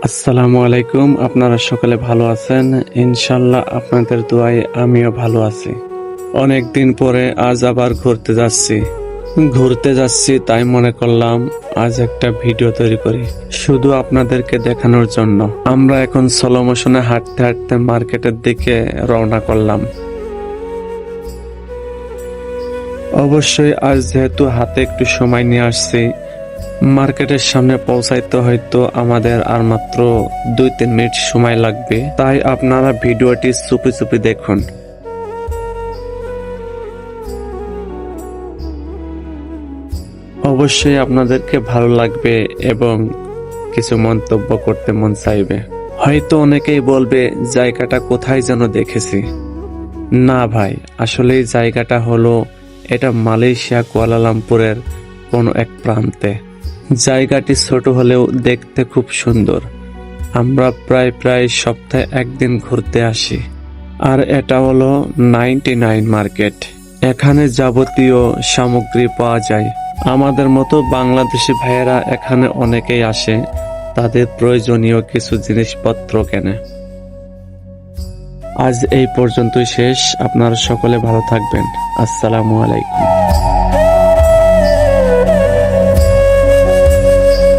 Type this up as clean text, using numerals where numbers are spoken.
আসসালামু আলাইকুম। আপনারা সকলে ভালো আছেন? ইনশাল্লাহ আপনাদের দোয়ায় আমিও ভালো আছি। অনেক দিন পরে আজ আবার ঘুরতে যাচ্ছি তাই মনে করলাম আজ একটা ভিডিও তৈরি করি, শুধু আপনাদেরকে দেখানোর জন্য। আমরা এখন স্লো মোশনে হাঁটতে হাঁটতে মার্কেটের দিকে রওনা করলাম। অবশ্যই আজ যেহেতু হাতে একটু সময় নিয়ে আসছি, মার্কেটের সামনে পৌঁছাইতে হয়তো আমাদের আর মাত্র 2-3 মিনিট সময় লাগবে, তাই আপনারা ভিডিওটি চুপি চুপি দেখুন। অবশ্যই আপনাদেরকে ভালো লাগবে এবং কিছু মন্তব্য করতে মন চাইবে। হয়তো অনেকেই বলবে জায়গাটা কোথায় যেন দেখেছি। না ভাই, আসলে এই জায়গাটা হলো এটা মালয়েশিয়া কুয়ালালামপুরের কোনো এক প্রান্তে। জায়গাটি ছোট হলেও দেখতে খুব সুন্দর। আমরা প্রায় সপ্তাহে একদিন ঘুরতে আসি। আর এটা হলো 99 মার্কেট। এখানে যাবতীয় সামগ্রী পাওয়া যায়। আমাদের মতো বাংলাদেশি ভাইয়েরা এখানে অনেকেই আসে তাদের প্রয়োজনীয় কিছু জিনিসপত্র কেনে। আজ এই পর্যন্তই শেষ। আপনারা সকলে ভালো থাকবেন। আসসালামু আলাইকুম।